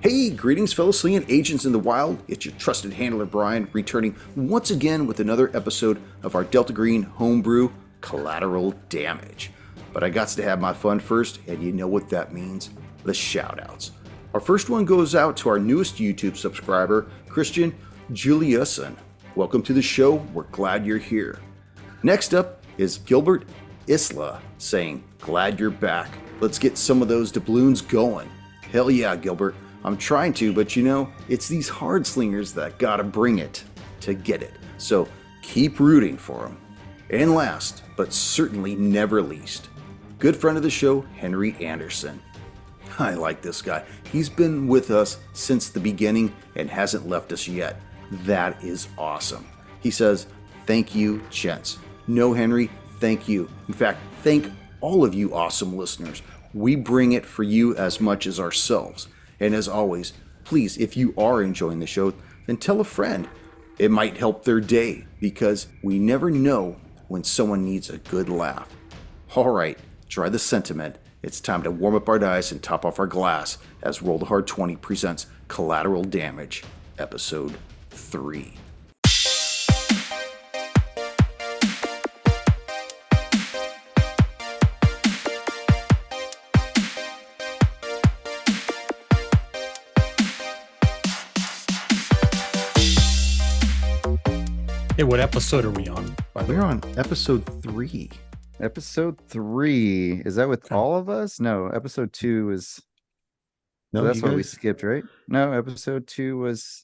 Hey, greetings, fellow slinging agents in the wild. It's your trusted handler, Brian, returning once again with another episode of our Delta Green homebrew, Collateral Damage. But I got to have my fun first, and you know what that means, the shoutouts. Our first one goes out to our newest YouTube subscriber, Christian Juliuson. Welcome to the show, we're glad you're here. Next up is Gilbert Isla saying, glad you're back. Let's get some of those doubloons going. Hell yeah, Gilbert. I'm trying to, but you know, it's these hard slingers that gotta bring it to get it. So keep rooting for them. And last, but certainly never least, good friend of the show, Henry Anderson. I like this guy. He's been with us since the beginning and hasn't left us yet. That is awesome. He says, thank you, gents. No, Henry, thank you. In fact, thank all of you awesome listeners. We bring it for you as much as ourselves. And as always, please, if you are enjoying the show, then tell a friend. It might help their day because we never know when someone needs a good laugh. All right, try the sentiment. It's time to warm up our dice and top off our glass as Roll the Hard 20 presents Collateral Damage, Episode 3. Hey, what episode are we on? We're on episode 3. Episode 3. Is that with all of us? No, episode 2 is... No, that's what we skipped, right? No, episode 2 was...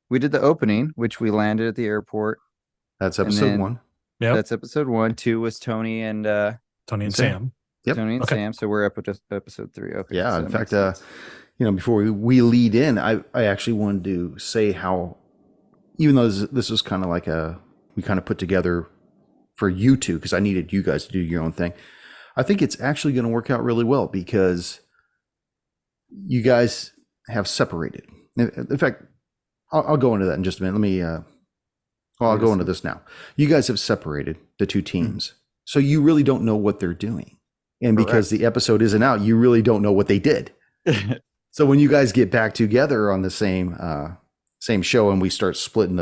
We did the opening, which we landed at the airport. That's episode 1. Yeah, that's episode 1. 2 was Tony and Sam. Yep. Tony and Sam. So we're up with episode 3. Okay. Yeah, so in fact, before we lead in, I actually wanted to say how... Even though this was kind of like we kind of put together for you two, because I needed you guys to do your own thing. I think it's actually going to work out really well because you guys have separated. In fact, I'll go into that in just a minute. I'll go into this now. You guys have separated the two teams. So you really don't know what they're doing. And because the episode isn't out, you really don't know what they did. So when you guys get back together on the same show and we start splitting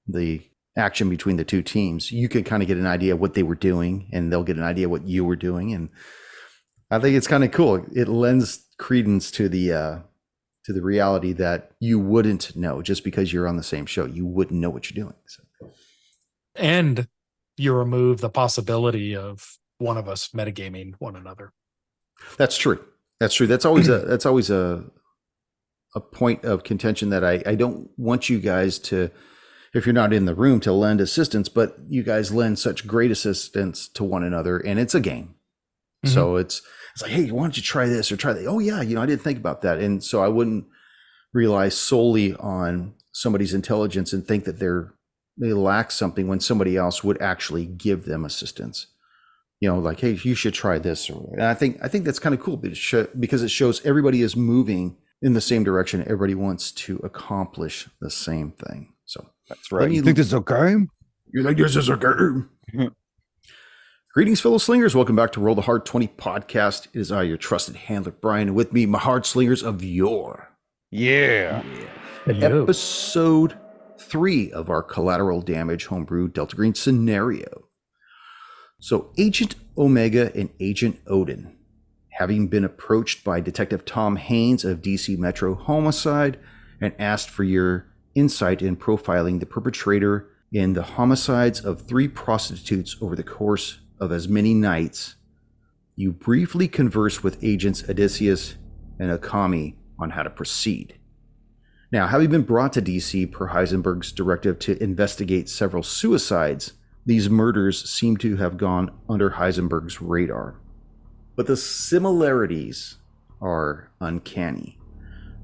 the action between the two teams, you can kind of get an idea of what they were doing and they'll get an idea what you were doing. And I think it's kind of cool. It lends credence to the reality that you wouldn't know just because you're on the same show. You wouldn't know what you're doing. So. And you remove the possibility of one of us metagaming one another. That's true. That's always a point of contention that I don't want you guys to, if you're not in the room, to lend assistance, but you guys lend such great assistance to one another, and it's a game. Mm-hmm. So it's like, hey, why don't you try this or try that? Oh yeah, I didn't think about that. And so I wouldn't rely solely on somebody's intelligence and think that they lack something when somebody else would actually give them assistance. Like, hey, you should try this. And I think that's kind of cool because it shows everybody is moving in the same direction. Everybody wants to accomplish the same thing. So that's right. You think this is a game? You think this is a game? Greetings, fellow slingers. Welcome back to Roll the Hard 20 podcast. It is I, your trusted handler, Brian, and with me, my hard slingers of yore. Yeah. Episode 3 of our Collateral Damage homebrew Delta Green scenario. So Agent Omega and Agent Odin, having been approached by Detective Tom Haynes of DC Metro Homicide and asked for your insight in profiling the perpetrator in the homicides of 3 prostitutes over the course of as many nights, you briefly converse with Agents Odysseus and Akami on how to proceed. Now, having been brought to DC per Heisenberg's directive to investigate several suicides, these murders seem to have gone under Heisenberg's radar. But the similarities are uncanny.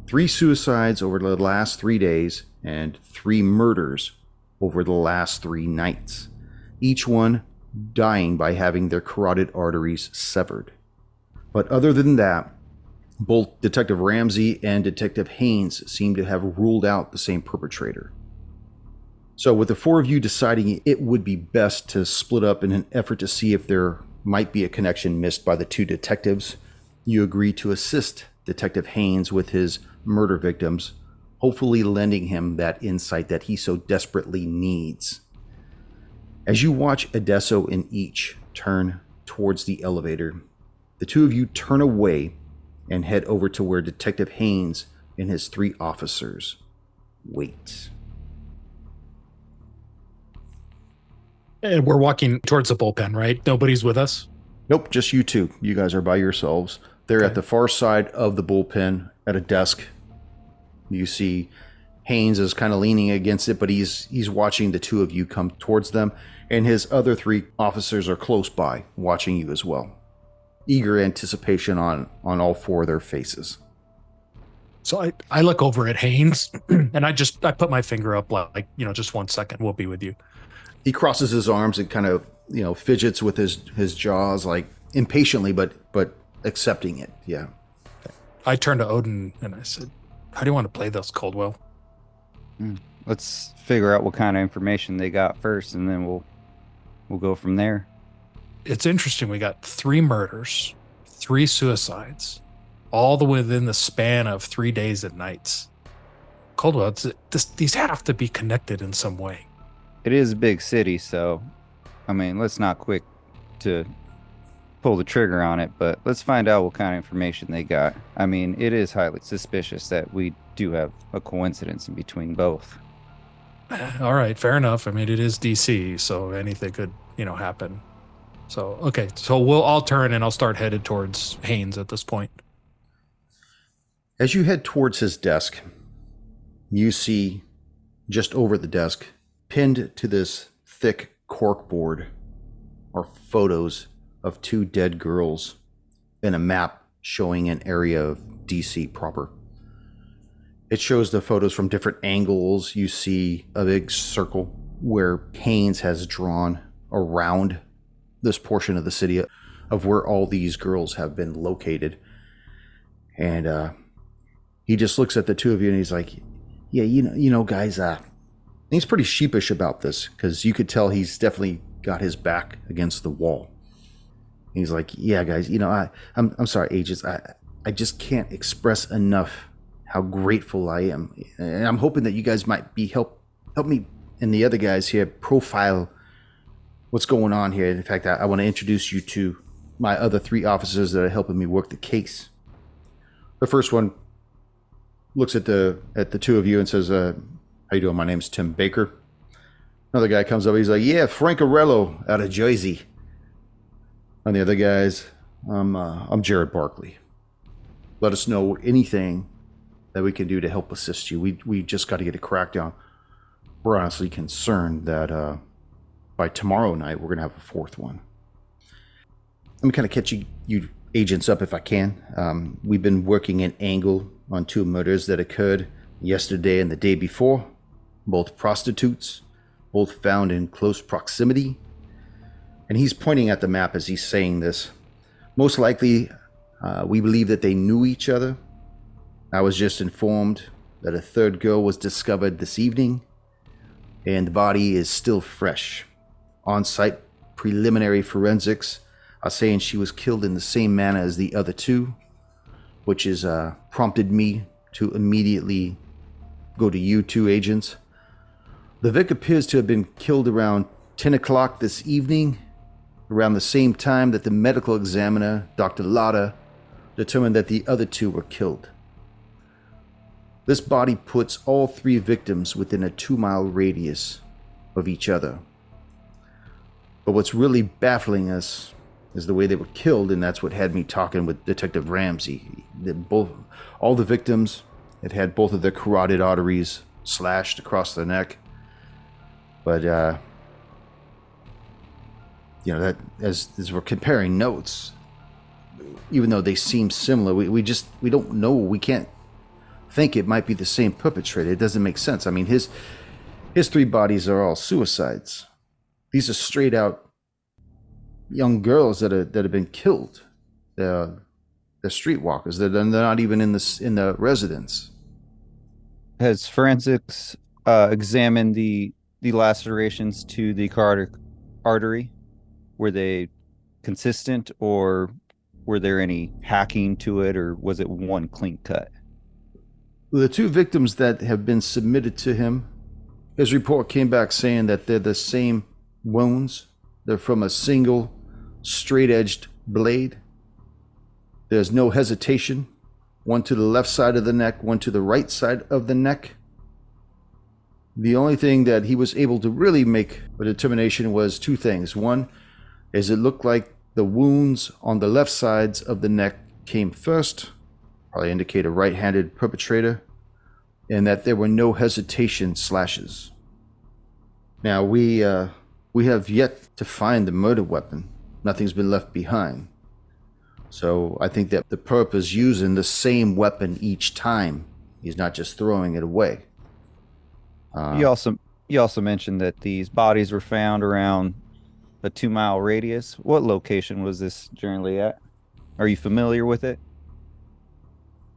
3 suicides over the last 3 days and 3 murders over the last 3 nights. Each one dying by having their carotid arteries severed. But other than that, both Detective Ramsey and Detective Haynes seem to have ruled out the same perpetrator. So with the 4 of you deciding it would be best to split up in an effort to see if there might be a connection missed by the 2 detectives, you agree to assist Detective Haynes with his murder victims, hopefully lending him that insight that he so desperately needs. As you watch Adesso and each turn towards the elevator, the two of you turn away and head over to where Detective Haynes and his 3 officers wait. And we're walking towards the bullpen, right? Nobody's with us? Nope, just you two. You guys are by yourselves. They're Okay. at the far side of the bullpen at a desk. You see Haynes is kind of leaning against it, but he's watching the two of you come towards them, and his other 3 officers are close by, watching you as well. Eager anticipation on all 4 of their faces. So I look over at Haynes and I put my finger up like, just 1 second, we'll be with you. He crosses his arms and kind of, fidgets with his jaws, like impatiently, but accepting it. Yeah. I turned to Odin and I said, how do you want to play this, Caldwell? Let's figure out what kind of information they got first, and then we'll go from there. It's interesting. We got 3 murders, 3 suicides, all within the span of 3 days and nights. Caldwell, these have to be connected in some way. It is a big city, so I mean, let's not quick to pull the trigger on it, but let's find out what kind of information they got. I mean, it is highly suspicious that we do have a coincidence in between both. All right, fair enough. I mean, it is DC, so anything could, happen. So, okay, so I'll turn and I'll start headed towards Haynes at this point. As you head towards his desk, you see just over the desk, pinned to this thick corkboard, are photos of 2 dead girls and a map showing an area of DC proper. It shows the photos from different angles. You see a big circle where Haynes has drawn around this portion of the city of where all these girls have been located. And he just looks at the 2 of you and he's like, yeah, guys, he's pretty sheepish about this because you could tell he's definitely got his back against the wall. He's like, yeah, guys, I'm sorry, agents. I just can't express enough how grateful I am. And I'm hoping that you guys might be help me and the other guys here profile what's going on here. In fact, I want to introduce you to my other 3 officers that are helping me work the case. The first one looks at the 2 of you and says, how you doing? My name's Tim Baker. Another guy comes up, he's like, yeah, Francarello out of Jersey. And the other guys, I'm Jared Barkley. Let us know anything that we can do to help assist you. We just got to get a crackdown. We're honestly concerned that by tomorrow night, we're going to have a 4th one. Let me kind of catch you agents up if I can. We've been working an angle on 2 murders that occurred yesterday and the day before. Both prostitutes, both found in close proximity. And he's pointing at the map as he's saying this. Most likely, we believe that they knew each other. I was just informed that a 3rd girl was discovered this evening, and the body is still fresh. On-site preliminary forensics are saying she was killed in the same manner as the other 2, which has prompted me to immediately go to you 2 agents. The Vic appears to have been killed around 10 o'clock this evening, around the same time that the medical examiner, Dr. Lotta, determined that the other 2 were killed. This body puts all 3 victims within a 2-mile radius of each other. But what's really baffling us is the way they were killed, and that's what had me talking with Detective Ramsey. All the victims had both of their carotid arteries slashed across their neck. But that as we're comparing notes, even though they seem similar, we don't know. We can't think it might be the same perpetrator. It doesn't make sense. I mean, his 3 bodies are all suicides. These are straight out young girls that have been killed. They're streetwalkers. They're not even in the residence. Has forensics examined the lacerations to the carotid artery? Were they consistent, or were there any hacking to it, or was it one clean cut? The 2 victims that have been submitted to him, his report came back saying that they're the same wounds. They're from a single straight-edged blade. There's no hesitation. One to the left side of the neck, one to the right side of the neck. The only thing that he was able to really make a determination was 2 things. One is it looked like the wounds on the left sides of the neck came first, probably indicate a right-handed perpetrator, and that there were no hesitation slashes. Now, we have yet to find the murder weapon. Nothing's been left behind. So I think that the perp is using the same weapon each time. He's not just throwing it away. You also mentioned that these bodies were found around a 2-mile radius. What location was this generally at? Are you familiar with it?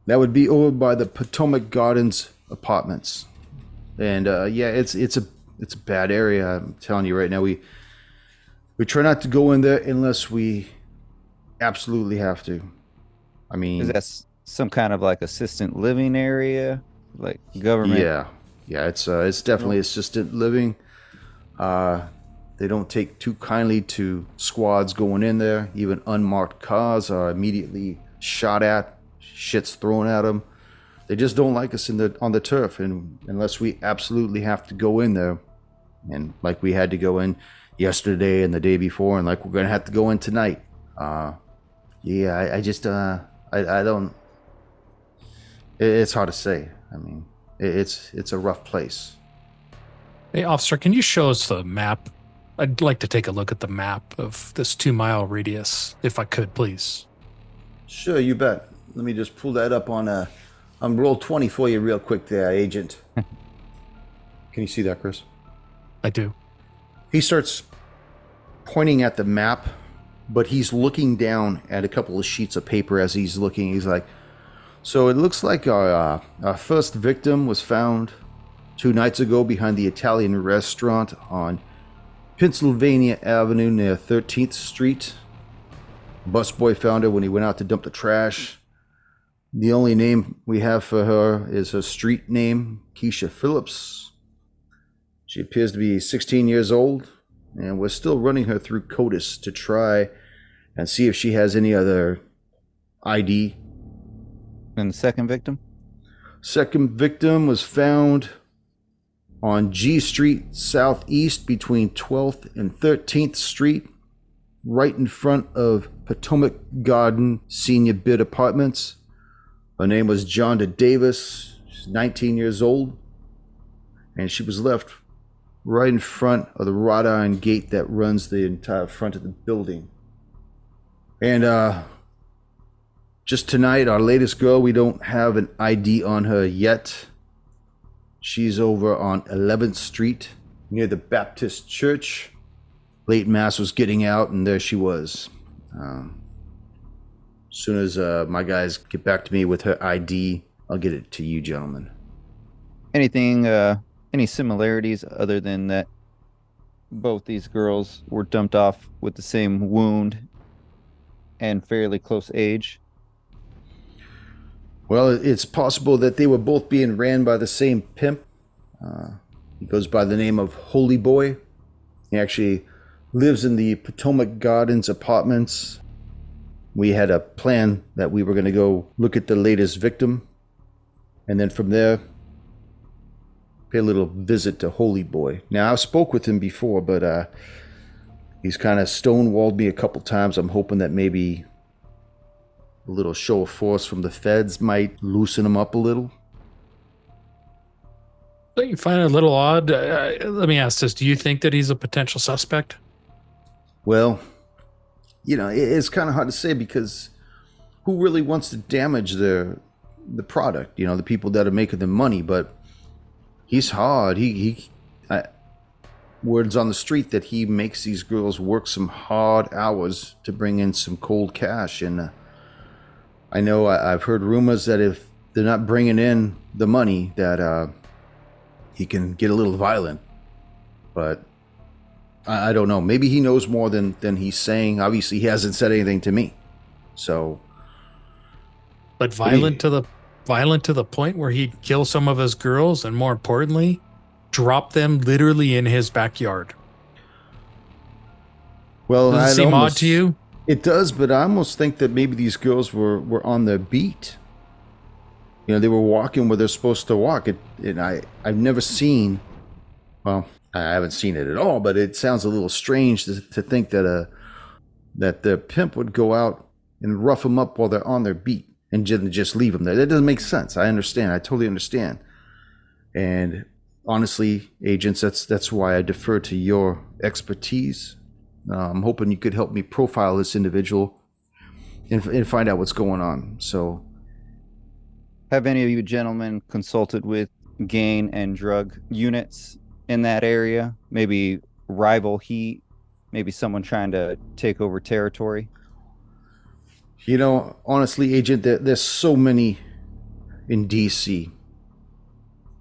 That would be over by the Potomac Gardens apartments. And yeah, it's a bad area. I'm telling you right now. We try not to go in there unless we absolutely have to. I mean, is that some kind of like assistant living area, like government? Yeah, it's definitely assisted living. They don't take too kindly to squads going in there. Even unmarked cars are immediately shot at, shit's thrown at them. They just don't like us on the turf, and unless we absolutely have to go in there, and like we had to go in yesterday and the day before, and like we're gonna have to go in tonight. Yeah, I just I don't. It's hard to say. I mean, it's a rough place. Hey, officer, can you show us the map? I'd like to take a look at the map of this 2-mile radius, if I could, please. Sure, you bet. Let me just pull that up on roll 20 for you real quick there, Agent. Can you see that, Chris? I do. He starts pointing at the map, but he's looking down at a couple of sheets of paper as he's looking. He's like, so it looks like our first victim was found 2 nights ago behind the Italian restaurant on Pennsylvania Avenue near 13th Street. Busboy found her when he went out to dump the trash. The only name we have for her is her street name, Keisha Phillips. She appears to be 16 years old, and we're still running her through CODIS to try and see if she has any other ID. And the second victim? Second victim was found on G Street Southeast between 12th and 13th Street, right in front of Potomac Garden Senior Bid Apartments. Her name was Jonda Davis. She's 19 years old, and she was left right in front of the wrought iron gate that runs the entire front of the building. And just tonight, our latest girl, we don't have an ID on her yet. She's over on 11th Street near the Baptist Church. Late Mass was getting out, and there she was. As soon as my guys get back to me with her ID, I'll get it to you, gentlemen. Anything, any similarities other than that both these girls were dumped off with the same wound and fairly close age? Well, it's possible that they were both being ran by the same pimp. He goes by the name of Holy Boy. He actually lives in the Potomac Gardens apartments. We had a plan that we were going to go look at the latest victim, and then from there, pay a little visit to Holy Boy. Now, I've spoke with him before, but he's kind of stonewalled me a couple times. I'm hoping that maybe a little show of force from the feds might loosen him up a little. Don't you find it a little odd? Let me ask this. Do you think that he's a potential suspect? Well, you know, it's kind of hard to say because who really wants to damage the product? You know, the people that are making the money. But he's hard. Words on the street that he makes these girls work some hard hours to bring in some cold cash. And I know I've heard rumors that if they're not bringing in the money, that he can get a little violent. But I don't know. Maybe he knows more than he's saying. Obviously, he hasn't said anything to me. So, But violent to the point where he'd kill some of his girls, and more importantly, drop them literally in his backyard. Well, does it seem odd to you? It does, but I almost think that maybe these girls were on their beat. They were walking where they're supposed to walk. And I've never seen, well, I haven't seen it at all, but it sounds a little strange to think that the pimp would go out and rough them up while they're on their beat and just leave them there. That doesn't make sense. I understand. I totally understand. And honestly, agents, that's why I defer to your expertise. I'm hoping you could help me profile this individual and find out what's going on. So, have any of you gentlemen consulted with gang and drug units in that area? Maybe rival heat, maybe someone trying to take over territory? Honestly, agent, there's so many in DC,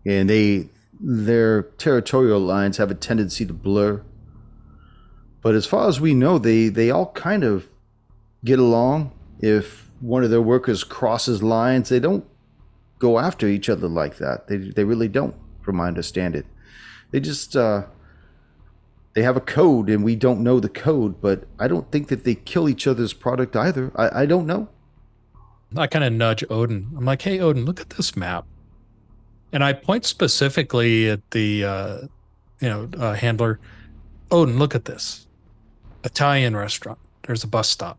and their territorial lines have a tendency to blur. But as far as we know, they all kind of get along. If one of their workers crosses lines, they don't go after each other like that. They really don't, from my understanding. They just they have a code, and we don't know the code. But I don't think that they kill each other's product either. I don't know. I kind of nudge Odin. I'm like, hey, Odin, look at this map. And I point specifically at the handler. Odin, look at this. Italian restaurant. There's a bus stop.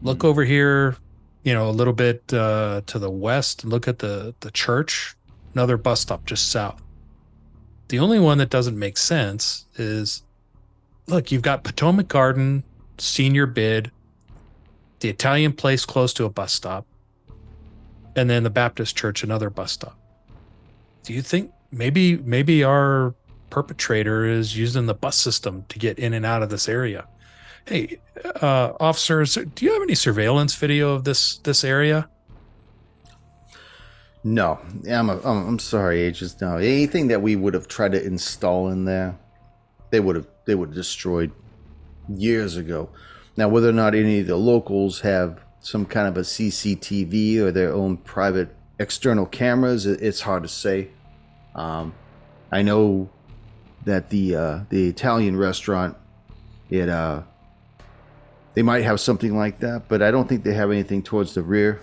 Look over here, a little bit to the west. Look at the church. Another bus stop just south. The only one that doesn't make sense is, look, you've got Potomac Garden, senior bid, the Italian place close to a bus stop, and then the Baptist church, another bus stop. Do you think maybe our perpetrator is using the bus system to get in and out of this area? Hey, officers, do you have any surveillance video of this area? No, I'm sorry, agents. No, anything that we would have tried to install in there, they would have destroyed years ago. Now, whether or not any of the locals have some kind of a CCTV or their own private external cameras, it's hard to say. I know that the Italian restaurant, they might have something like that, but I don't think they have anything towards the rear.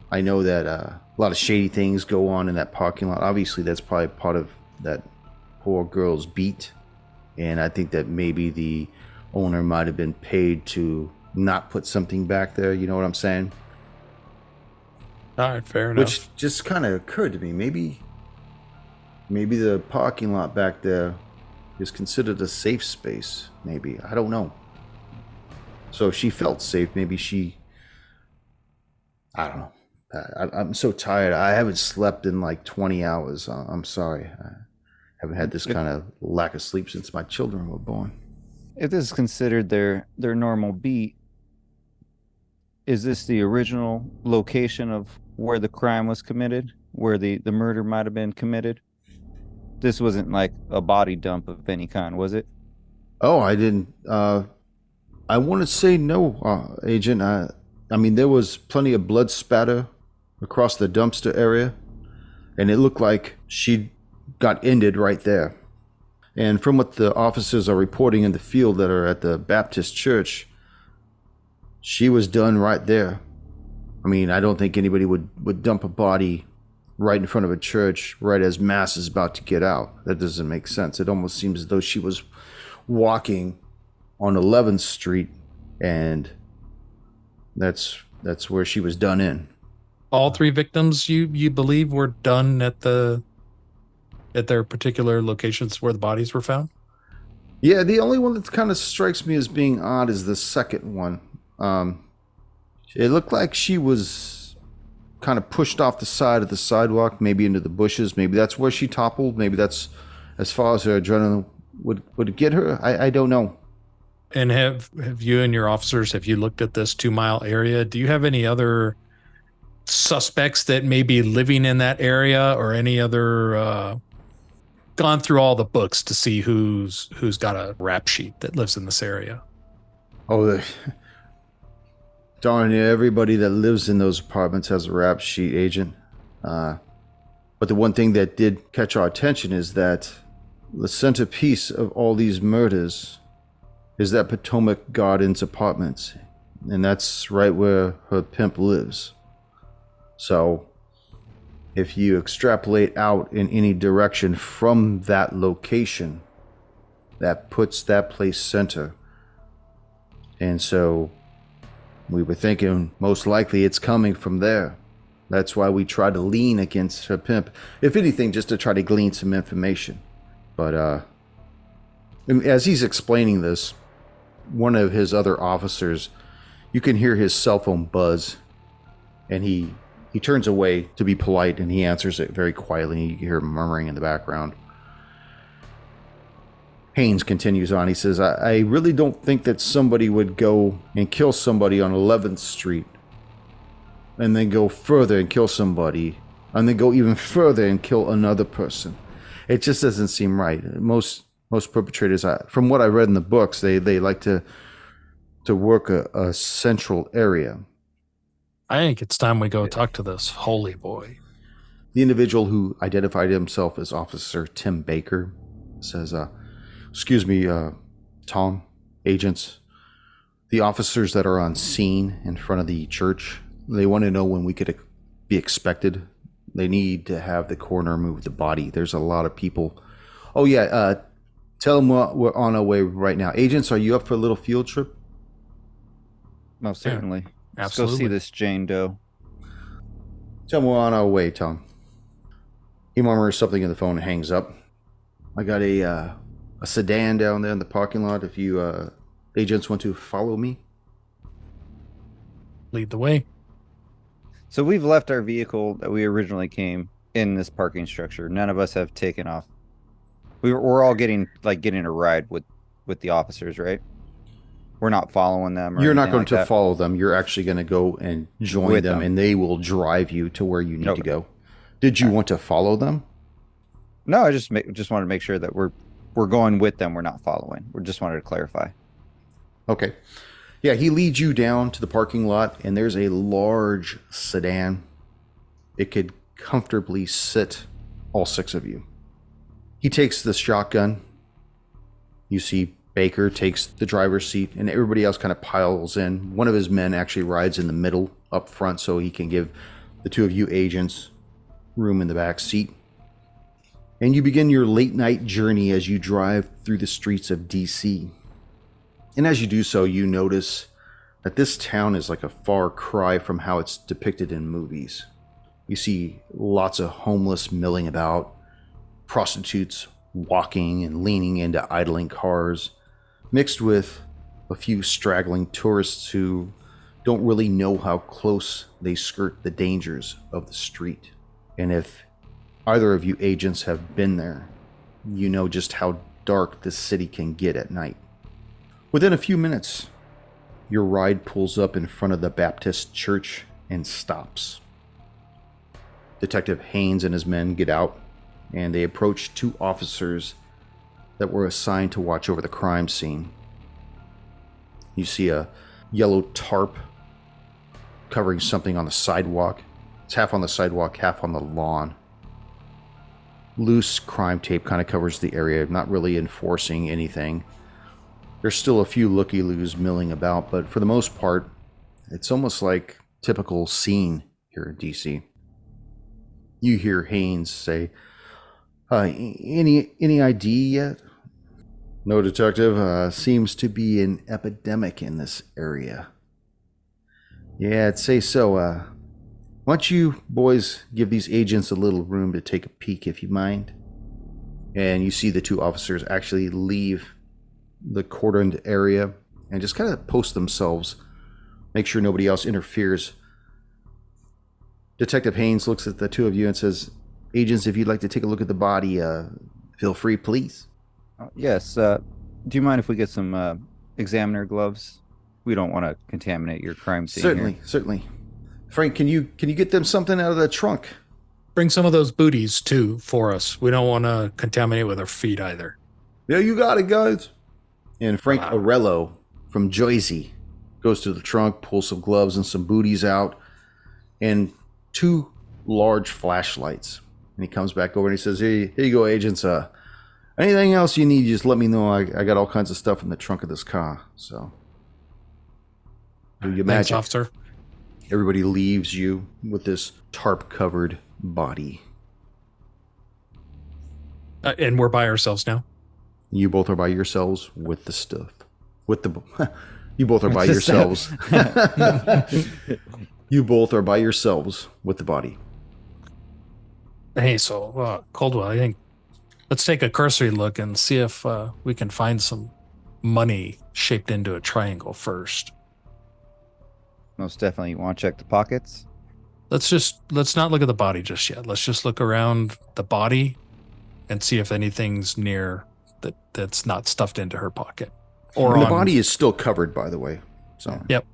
I know that a lot of shady things go on in that parking lot. Obviously, that's probably part of that poor girl's beat, and I think that maybe the owner might have been paid to not put something back there. You know what I'm saying? All right, fair enough. Which just kind of occurred to me. Maybe the parking lot back there is considered a safe space. Maybe. I don't know. So if she felt safe, maybe I don't know. I'm so tired. I haven't slept in like 20 hours. I'm sorry. I haven't had this kind of lack of sleep since my children were born. If this is considered their normal beat, is this the original location of where the crime was committed, where the murder might have been committed? This wasn't like a body dump of any kind, was it? Oh, I didn't. I want to say no, Agent. I mean, there was plenty of blood spatter across the dumpster area, and it looked like she got ended right there. And from what the officers are reporting in the field that are at the Baptist church, she was done right there. I mean, I don't think anybody would dump a body right in front of a church right as mass is about to get out. That doesn't make sense. It almost seems as though she was walking on 11th Street, and that's where she was done in. All three victims you believe were done at their particular locations where the bodies were found? Yeah, the only one that kind of strikes me as being odd is the second one. It looked like she was kind of pushed off the side of the sidewalk, maybe into the bushes. Maybe that's where she toppled. Maybe that's as far as her adrenaline would get her. I don't know. And have you and your officers, have you looked at this 2 mile area? Do you have any other suspects that may be living in that area, or any other gone through all the books to see who's got a rap sheet that lives in this area? Oh, Darn it, everybody that lives in those apartments has a rap sheet, Agent. But the one thing that did catch our attention is that the centerpiece of all these murders is that Potomac Gardens apartments. And that's right where her pimp lives. So, if you extrapolate out in any direction from that location, that puts that place center. And so, we were thinking most likely it's coming from there. That's why we tried to lean against her pimp. If anything, just to try to glean some information. But as he's explaining this, one of his other officers, you can hear his cell phone buzz. And he turns away to be polite and he answers it very quietly. You can hear him murmuring in the background. Haynes continues on. He says, I really don't think that somebody would go and kill somebody on 11th Street and then go further and kill somebody and then go even further and kill another person. It just doesn't seem right. Most perpetrators, from what I read in the books, they like to work a central area. I think it's time we go talk to this holy boy. The individual who identified himself as Officer Tim Baker says, excuse me, Tom, agents, the officers that are on scene in front of the church, they want to know when we could be expected. They need to have the coroner move the body. There's a lot of people. Oh, yeah, tell them we're on our way right now. Agents, are you up for a little field trip? Most certainly. Yeah, Let's go see this Jane Doe. Tell them we're on our way, Tom. He murmurs something in the phone and hangs up. I got a sedan down there in the parking lot if you agents want to follow me. Lead the way. So we've left our vehicle that we originally came in this parking structure. None of us have taken off. We're all getting a ride with the officers, right? We're not following them. You're not going to follow them. You're actually going to go and join them, and they will drive you to where you need to go. Did you want to follow them? No, I just wanted to make sure that we're going with them. We're not following. We just wanted to clarify. Okay. Yeah, he leads you down to the parking lot, and there's a large sedan. It could comfortably sit all six of you. He takes the shotgun. You see Baker takes the driver's seat, and everybody else kind of piles in. One of his men actually rides in the middle up front so he can give the two of you agents room in the back seat. And you begin your late night journey as you drive through the streets of DC. And as you do so, you notice that this town is like a far cry from how it's depicted in movies. You see lots of homeless milling about, prostitutes walking and leaning into idling cars, mixed with a few straggling tourists who don't really know how close they skirt the dangers of the street. And if either of you agents have been there, you know just how dark the city can get at night. Within a few minutes, your ride pulls up in front of the Baptist church and stops. Detective Haynes and his men get out, and they approach two officers that were assigned to watch over the crime scene. You see a yellow tarp covering something on the sidewalk. It's half on the sidewalk, half on the lawn. Loose crime tape kind of covers the area, not really enforcing anything. There's still a few looky-loos milling about, but for the most part, it's almost like typical scene here in DC. You hear Haynes say, any ID yet? No, detective. Seems to be an epidemic in this area. Yeah, I'd say so. Why don't you boys give these agents a little room to take a peek, if you mind? And you see the two officers actually leave the cordoned area and just kind of post themselves, make sure nobody else interferes. Detective Haynes looks at the two of you and says, agents, if you'd like to take a look at the body, feel free, please. Yes. Do you mind if we get some examiner gloves? We don't want to contaminate your crime scene. Certainly. Frank, can you get them something out of the trunk? Bring some of those booties too for us. We don't want to contaminate with our feet either. Yeah, you got it, guys. And Frank Arello from Joyzy goes to the trunk, pulls some gloves and some booties out, and 2 large flashlights. And he comes back over and he says, "Hey, here you go, agents. Anything else you need, just let me know. I got all kinds of stuff in the trunk of this car." So, do you Thanks, imagine? officer. Everybody leaves you with this tarp-covered body. And we're by ourselves now. You both are by yourselves with the stuff. You both are by yourselves. You both are by yourselves with the body. Hey, so Coldwell, I think let's take a cursory look and see if we can find some money shaped into a triangle first. Most definitely. You want to check the pockets? Let's not look at the body just yet. Let's just look around the body and see if anything's near that's not stuffed into her pocket. Or the body is still covered, by the way. So yep.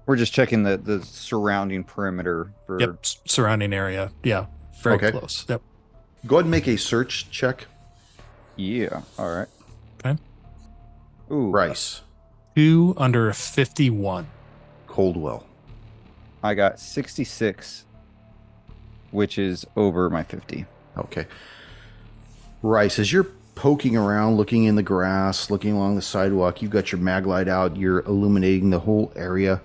We're just checking the surrounding perimeter for surrounding area. Yeah. Very close. Yep. Go ahead and make a search check. Yeah. All right. Okay. Ooh. Rice. 2 under 51. Coldwell. I got 66, which is over my 50. Okay. Rice, as you're poking around, looking in the grass, looking along the sidewalk, you've got your MacLeod out, you're illuminating the whole area,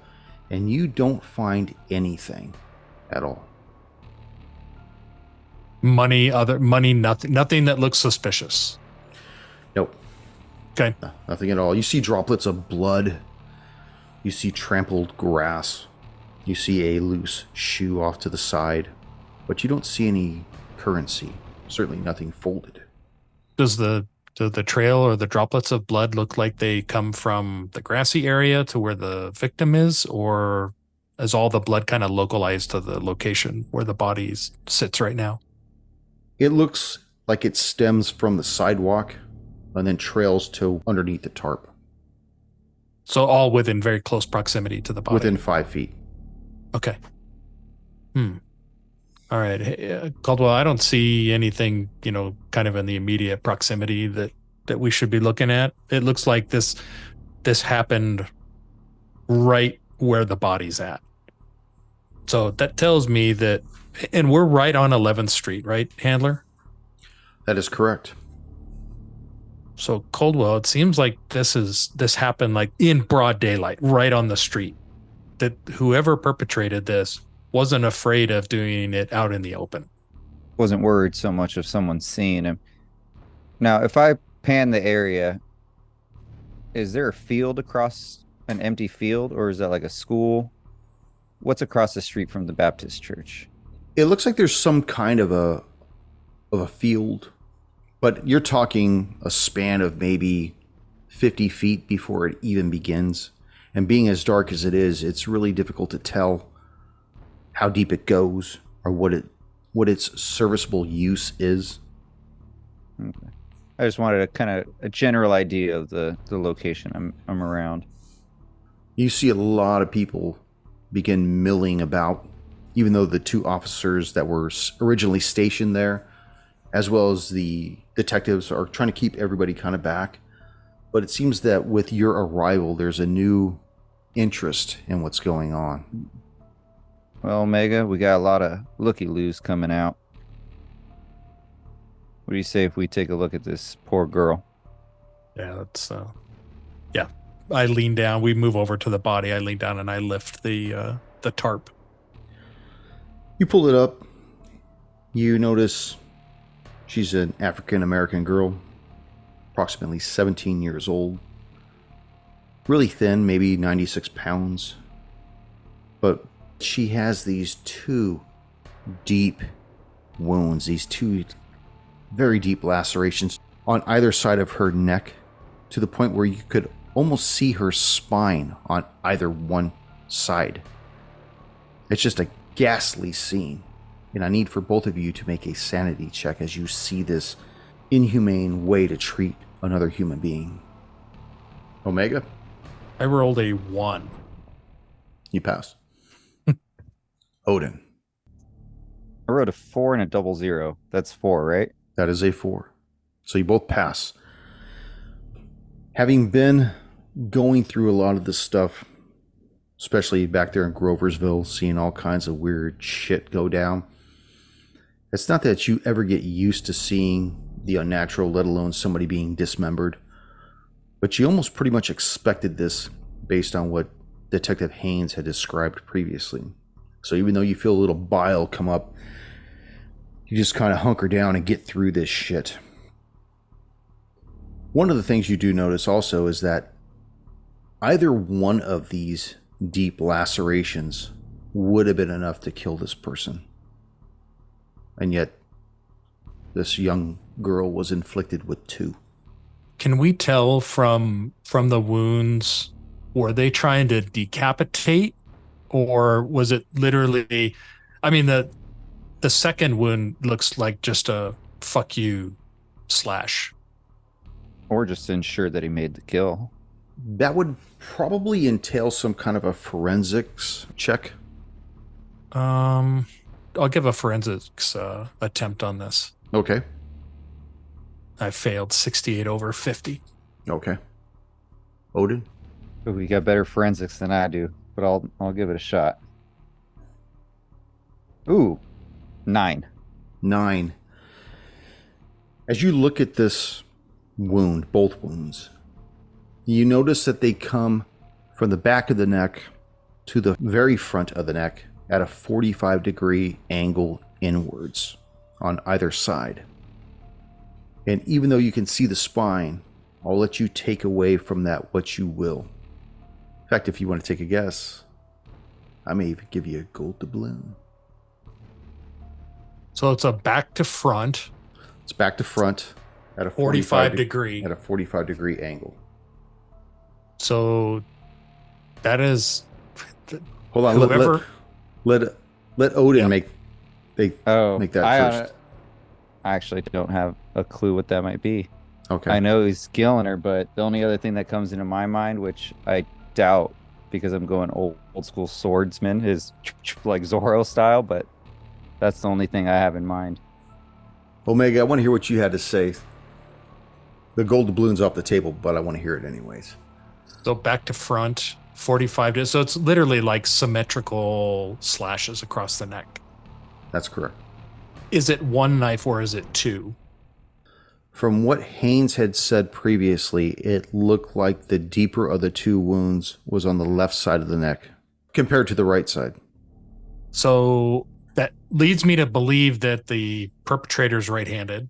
and you don't find anything at all. Money, nothing that looks suspicious. Nope. Okay. No, nothing at all. You see droplets of blood. You see trampled grass. You see a loose shoe off to the side, but you don't see any currency. Certainly nothing folded. Does the trail or the droplets of blood look like they come from the grassy area to where the victim is, or is all the blood kind of localized to the location where the body sits right now? It looks like it stems from the sidewalk and then trails to underneath the tarp. So all within very close proximity to the body? Within 5 feet. Okay. All right. Hey, Caldwell, I don't see anything, kind of in the immediate proximity that we should be looking at. It looks like this happened right where the body's at. So that tells me that, and we're right on 11th Street, right, Handler? That is correct. So Coldwell, it seems like this happened like in broad daylight, right on the street. That whoever perpetrated this wasn't afraid of doing it out in the open. Wasn't worried so much of someone seeing him. Now, if I pan the area, is there a field across an empty field, or is that like a school? What's across the street from the Baptist church? It looks like there's some kind of a field, but you're talking a span of maybe 50 feet before it even begins. And being as dark as it is, it's really difficult to tell how deep it goes or what its serviceable use is. Okay. I just wanted a general idea of the location I'm around. You see a lot of people begin milling about, even though the 2 officers that were originally stationed there, as well as the detectives, are trying to keep everybody kind of back. But it seems that with your arrival, there's a new interest in what's going on. Well, Omega, we got a lot of looky-loos coming out. What do you say if we take a look at this poor girl? Yeah, that's I lean down. We move over to the body. I lean down and I lift the tarp. You pull it up. You notice she's an African-American girl, approximately 17 years old. Really thin, maybe 96 pounds. But she has these 2 deep wounds, these 2 very deep lacerations on either side of her neck, to the point where you could almost see her spine on either one side. It's just a ghastly scene, and I need for both of you to make a sanity check as you see this inhumane way to treat another human being. Omega? I rolled a 1. You pass. Odin? I wrote a 4 and a 00. That's 4, right? That is a 4. So you both pass. Having been going through a lot of this stuff, especially back there in Groversville, seeing all kinds of weird shit go down. It's not that you ever get used to seeing the unnatural, let alone somebody being dismembered, but you almost pretty much expected this based on what Detective Haynes had described previously. So even though you feel a little bile come up, you just kind of hunker down and get through this shit. One of the things you do notice also is that either one of these deep lacerations would have been enough to kill this person. And yet, this young girl was inflicted with 2. Can we tell from the wounds, were they trying to decapitate, or was it literally, I mean, the second wound looks like just a fuck you slash. Or just to ensure that he made the kill. That would probably entail some kind of a forensics check. I'll give a forensics attempt on this. Okay. I failed 68 over 50. Okay. Odin? Ooh, you got better forensics than I do, but I'll give it a shot. Ooh, 9. 9. As you look at this wound, both wounds, you notice that they come from the back of the neck to the very front of the neck at a 45-degree angle inwards on either side. And even though you can see the spine, I'll let you take away from that what you will. In fact, if you want to take a guess, I may even give you a gold doubloon. So it's a back to front. It's back to front at a 45 degree. At a 45-degree angle. So that is. Hold on. Whoever. Let Odin make that first. I actually don't have a clue what that might be. Okay. I know he's killing her, but the only other thing that comes into my mind, which I doubt because I'm going old school swordsman, is like Zorro style, but that's the only thing I have in mind. Omega, I want to hear what you had to say. The gold doubloon's off the table, but I want to hear it anyways. So back to front, 45. So it's literally like symmetrical slashes across the neck. That's correct. Is it one knife or is it 2? From what Haynes had said previously, it looked like the deeper of the 2 wounds was on the left side of the neck compared to the right side. So that leads me to believe that the perpetrator's right-handed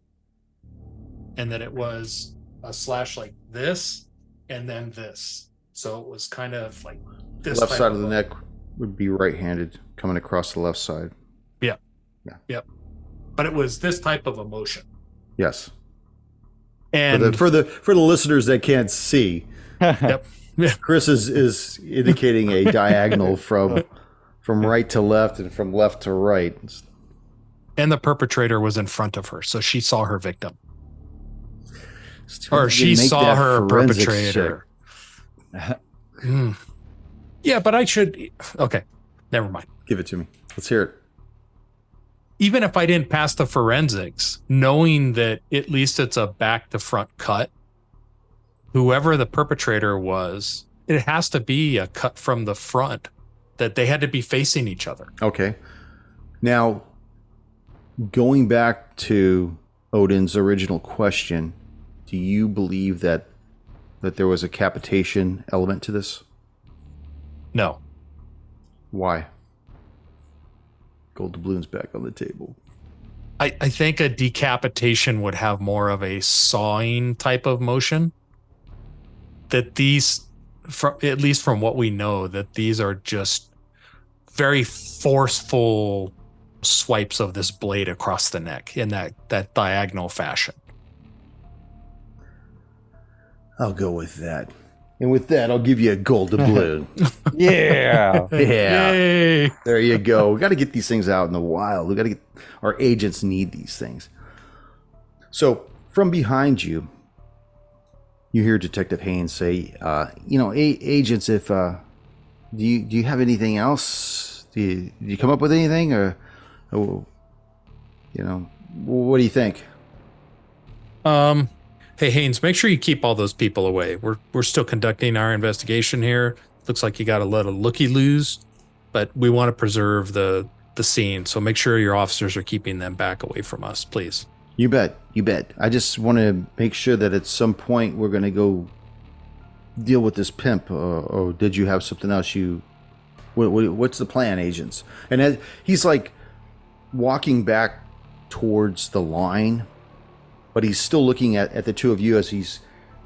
and that it was a slash like this and then this. So it was kind of like this. Left side of the neck would be right-handed coming across the left side. Yeah. Yeah. Yep. But it was this type of emotion. Yes. And for the listeners that can't see, yep. Yeah. Chris is indicating a diagonal from right to left and from left to right. And the perpetrator was in front of her, so she saw her victim. Or she saw her perpetrator. Yeah, but I should. Okay, never mind. Give it to me. Let's hear it. Even if I didn't pass the forensics, knowing that at least it's a back to front cut, whoever the perpetrator was, it has to be a cut from the front, that they had to be facing each other. Okay. Now, going back to Odin's original question, do you believe that there was a capitation element to this? No. Why? Gold doubloon's back on the table. I think a decapitation would have more of a sawing type of motion. That these, at least from what we know, that these are just very forceful swipes of this blade across the neck in that diagonal fashion. I'll go with that. And with that, I'll give you a gold doubloon. Yeah. Yeah. Yay. There you go. We got to get these things out in the wild. We got to get, our agents need these things. So from behind you, you hear Detective Haynes say, agents, if, do you have anything else? Do you come up with anything or what do you think? Hey Haynes, make sure you keep all those people away. We're still conducting our investigation here. Looks like you got a little looky-loos, but we want to preserve the scene. So make sure your officers are keeping them back away from us, please. You bet. I just want to make sure that at some point we're going to go deal with this pimp. Or did you have something else what's the plan, agents? And as he's like walking back towards the line, but he's still looking at the two of you as he's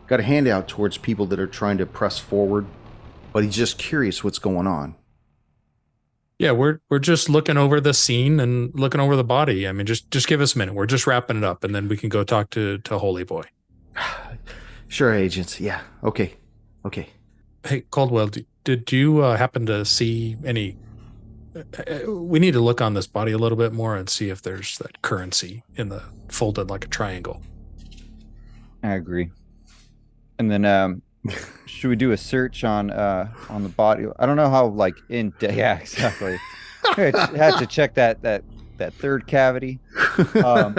got a hand out towards people that are trying to press forward, but he's just curious what's going on. Yeah, we're just looking over the scene and looking over the body. I mean, just give us a minute. We're just wrapping it up, and then we can go talk to Holy Boy. Sure, agents. Yeah. Okay. Hey, Caldwell, did you happen to see any? We need to look on this body a little bit more and see if there's that currency in the folded like a triangle. I agree. And then should we do a search on the body? I don't know how yeah, exactly. I had to check that third cavity. I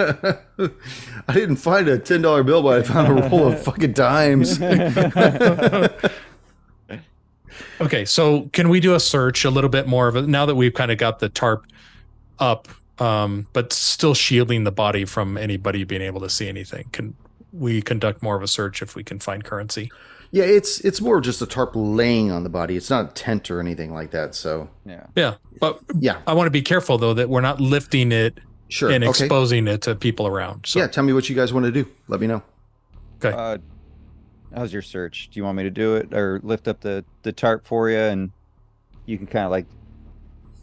didn't find a $10 bill, but I found a roll of fucking dimes. Okay, so can we do a search a little bit more of it now that we've kind of got the tarp up, but still shielding the body from anybody being able to see anything? Can we conduct more of a search if we can find currency? Yeah, it's more just a tarp laying on the body. It's not a tent or anything like that. So yeah, but yeah, I want to be careful though that we're not lifting it and exposing it to people around. So. Yeah, tell me what you guys want to do. Let me know. Okay. How's your search? Do you want me to do it or lift up the tarp for you, and you can kind of like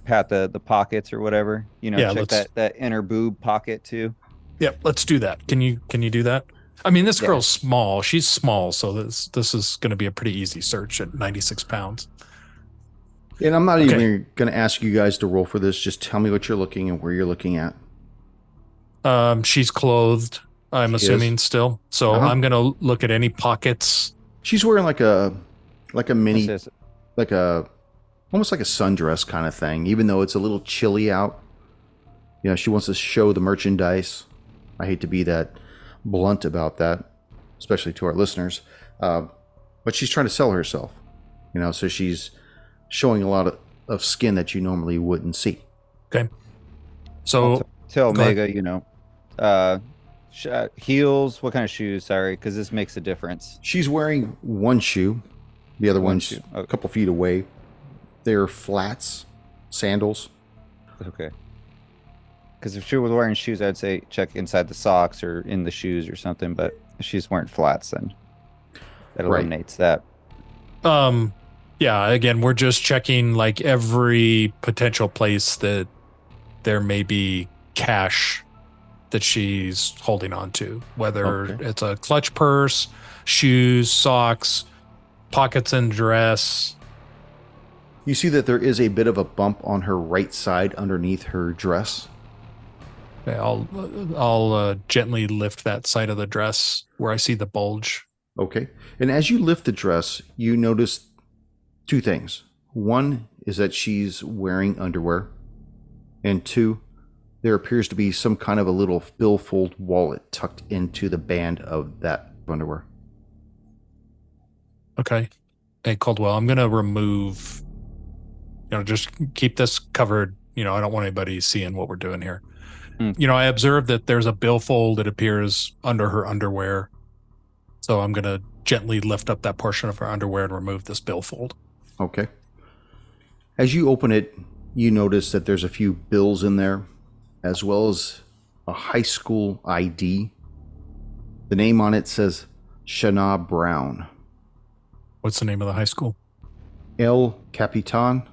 pat the pockets or whatever? Check that inner boob pocket too. Yeah, let's do that. Can you do that? I mean, this girl's small. She's small, so this is going to be a pretty easy search at 96 pounds. And I'm not even going to ask you guys to roll for this. Just tell me what you're looking and where you're looking at. She's clothed, I'm assuming still. So I'm going to look at any pockets. She's wearing like a mini, almost like a sundress kind of thing, even though it's a little chilly out. She wants to show the merchandise. I hate to be that blunt about that, especially to our listeners. But she's trying to sell herself, so she's showing a lot of skin that you normally wouldn't see. Okay. So tell Omega, heels, what kind of shoes? Sorry, because this makes a difference. She's wearing one shoe. The other one's a couple feet away. They're flats, sandals. Okay. Because if she was wearing shoes, I'd say check inside the socks or in the shoes or something. But if she's wearing flats, then that eliminates that. Yeah. Again, we're just checking like every potential place that there may be cash that she's holding on to, whether it's a clutch purse, shoes, socks, pockets in dress. You see that there is a bit of a bump on her right side underneath her dress. Okay, I'll gently lift that side of the dress where I see the bulge. Okay. And as you lift the dress, you notice two things. One is that she's wearing underwear. And two, there appears to be some kind of a little billfold wallet tucked into the band of that underwear. Okay. Hey, Caldwell, I'm going to remove, just keep this covered. I don't want anybody seeing what we're doing here. I observed that there's a billfold that appears under her underwear. So I'm going to gently lift up that portion of her underwear and remove this billfold. Okay. As you open it, you notice that there's a few bills in there, as well as a high school ID. The name on it says Shana Brown. What's the name of the high school? El Capitan.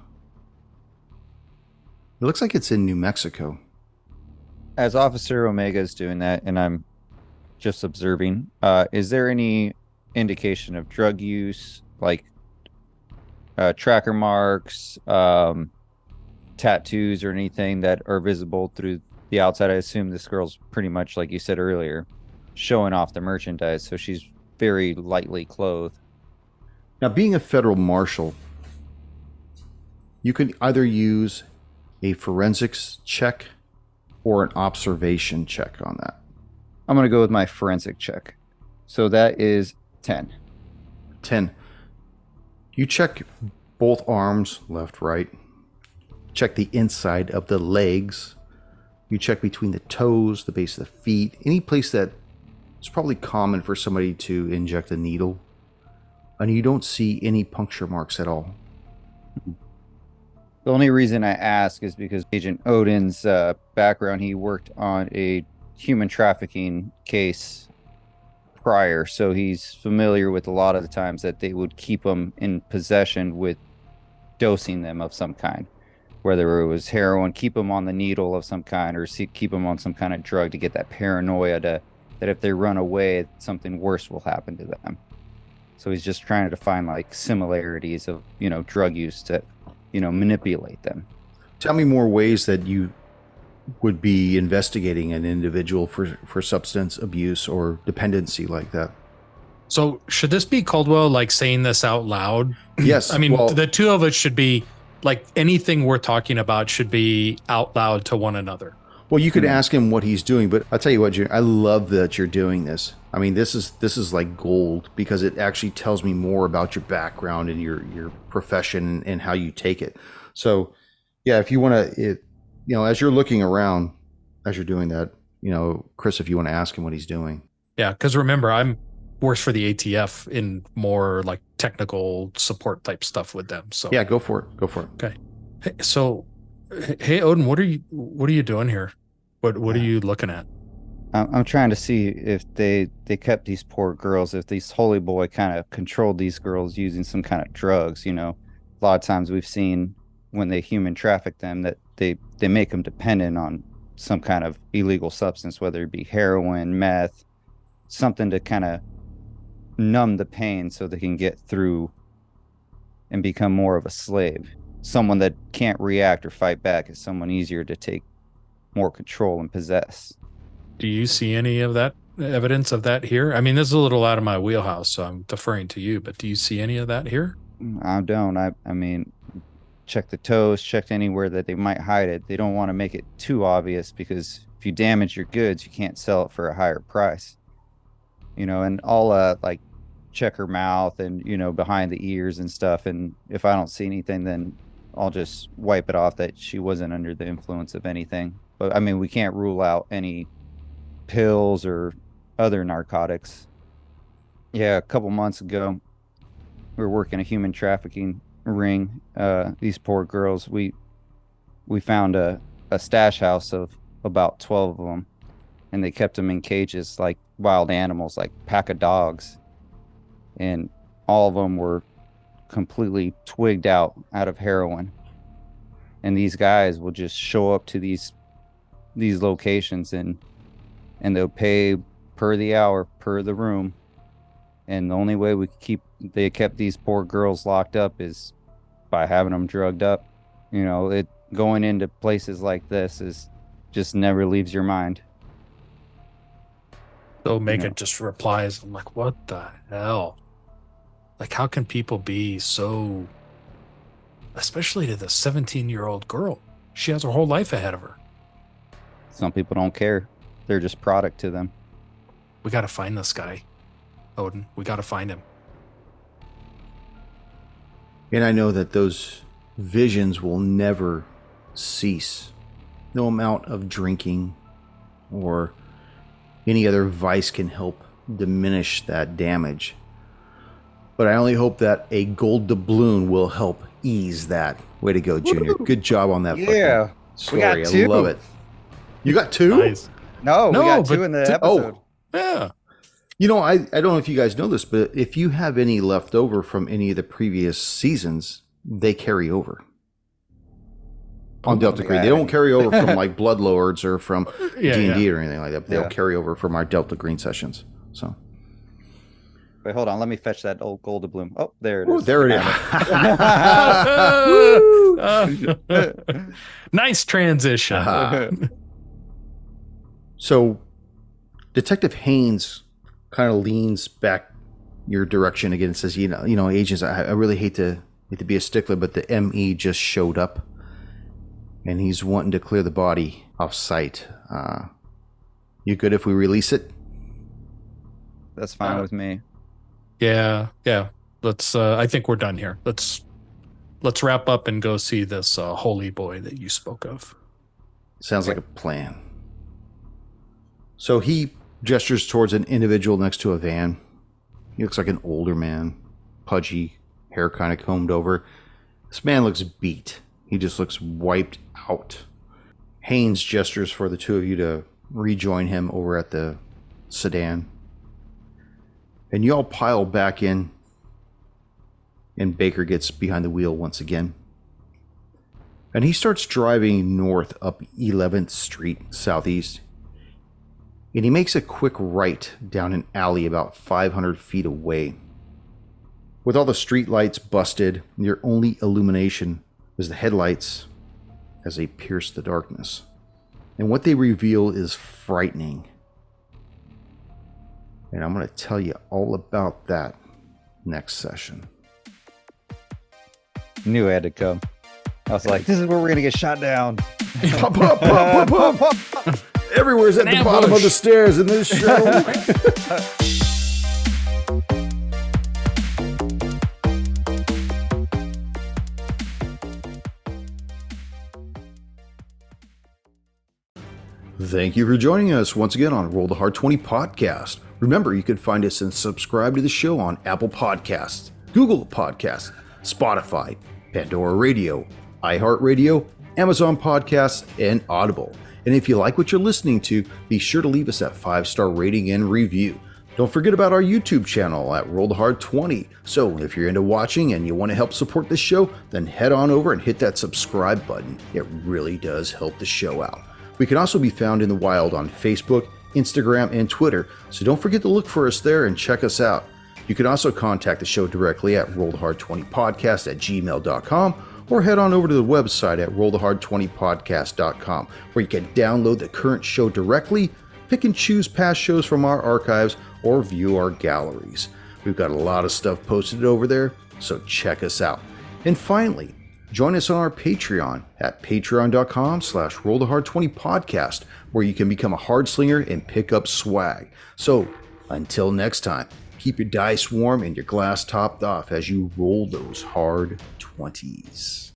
It looks like it's in New Mexico. As Officer Omega is doing that, and I'm just observing, is there any indication of drug use, like tracker marks, tattoos, or anything that are visible through the outside? I assume this girl's pretty much, like you said earlier, showing off the merchandise, so she's very lightly clothed. Now, being a federal marshal, you can either use a forensics check or an observation check on that. I'm going to go with my forensic check. So that is 10. 10. You check both arms, left, right. Check the inside of the legs. You check between the toes, the base of the feet, any place that it's probably common for somebody to inject a needle. And you don't see any puncture marks at all. The only reason I ask is because Agent Odin's background, he worked on a human trafficking case prior, so he's familiar with a lot of the times that they would keep them in possession with dosing them of some kind, whether it was heroin, keep them on the needle of some kind, or keep them on some kind of drug to get that paranoia that if they run away, something worse will happen to them. So he's just trying to find like similarities of, drug use to, manipulate them. Tell me more ways that you would be investigating an individual for substance abuse or dependency like that. So should this be Caldwell like saying this out loud? Yes. I mean, the two of us should be like anything we're talking about should be out loud to one another. Well, you could ask him what he's doing, but I'll tell you what, Junior, I love that you're doing this. I mean, this is like gold because it actually tells me more about your background and your profession and how you take it. So, yeah, if you want to, as you're looking around, as you're doing that, Chris, if you want to ask him what he's doing. Yeah, because remember, I'm worse for the ATF in more like technical support type stuff with them. So yeah, go for it. Okay. Hey, Odin, what are you doing here? What are you looking at? I'm trying to see if they kept these poor girls, if these holy boy kind of controlled these girls using some kind of drugs. A lot of times we've seen when they human traffic them that they make them dependent on some kind of illegal substance, whether it be heroin, meth, something to kind of numb the pain so they can get through and become more of a slave. Someone that can't react or fight back is someone easier to take more control and possess. Do you see any of that evidence of that here? I mean, this is a little out of my wheelhouse, so I'm deferring to you, but do you see any of that here? I don't. I mean, check the toes, check anywhere that they might hide it. They don't want to make it too obvious because if you damage your goods, you can't sell it for a higher price. And I'll like check her mouth and, behind the ears and stuff. And if I don't see anything, then I'll just wipe it off that she wasn't under the influence of anything. But I mean, we can't rule out any pills or other narcotics. Yeah, a couple months ago, we were working a human trafficking ring. These poor girls, we found a stash house of about 12 of them, and they kept them in cages like wild animals, like pack of dogs. And all of them were completely twigged out of heroin. And these guys will just show up to these locations and they'll pay per the hour, per the room. And the only way they kept these poor girls locked up is by having them drugged up. Going into places like this is just never leaves your mind. So Megan just replies, I'm like, what the hell? Like, how can people be so, especially to the 17-year-old girl? She has her whole life ahead of her. Some people don't care. They're just product to them. We got to find this guy, Odin. We got to find him. And I know that those visions will never cease. No amount of drinking or any other vice can help diminish that damage. But I only hope that a gold doubloon will help ease that. Way to go, Junior. Good job on that. Yeah. Story. I love it. You got two? Nice. No, we got two in the episode. Oh. Yeah. I don't know if you guys know this, but if you have any left over from any of the previous seasons, they carry over. On Delta Green. They don't carry over from like Bloodlords or from D&D or anything like that. But they'll carry over from our Delta Green sessions. So. Wait, hold on. Let me fetch that old gold doubloon. Oh, there it is. There it is. Nice transition. So, Detective Haynes kind of leans back your direction again and says, agents, I really hate to be a stickler, but the ME just showed up and he's wanting to clear the body off site. You good if we release it? That's fine with me. Yeah. Let's, I think we're done here. Let's let's wrap up and go see this holy boy that you spoke of. Sounds like a plan. So he gestures towards an individual next to a van. He looks like an older man, pudgy, hair kind of combed over. This man looks beat. He just looks wiped out. Haynes gestures for the two of you to rejoin him over at the sedan. And you all pile back in, and Baker gets behind the wheel once again. And he starts driving north up 11th Street Southeast. And he makes a quick right down an alley about 500 feet away. With all the street lights busted, your only illumination is the headlights as they pierce the darkness. And what they reveal is frightening. And I'm going to tell you all about that next session. Knew I had to come. I was like, this is where we're going to get shot down. Pop, pop, pop, pop, pop. Everywhere's at the bottom of the stairs in this show. Thank you for joining us once again on Roll the Hard 20 podcast. Remember, you can find us and subscribe to the show on Apple Podcasts, Google Podcasts, Spotify, Pandora Radio, iHeart Radio, Amazon Podcasts, and Audible. And if you like what you're listening to, be sure to leave us that 5-star rating and review. Don't forget about our YouTube channel at Roll the Hard 20. So if you're into watching and you want to help support this show, then head on over and hit that subscribe button. It really does help the show out. We can also be found in the wild on Facebook, Instagram, and Twitter, so don't forget to look for us there and check us out. You can also contact the show directly at rollthehard20podcast@gmail.com or head on over to the website at rollthehard20podcast.com, where you can download the current show directly, pick and choose past shows from our archives, or view our galleries. We've got a lot of stuff posted over there, so check us out. And finally, join us on our Patreon at patreon.com/rollthehard20podcast, where you can become a hard slinger and pick up swag. So until next time, keep your dice warm and your glass topped off as you roll those hard 20s.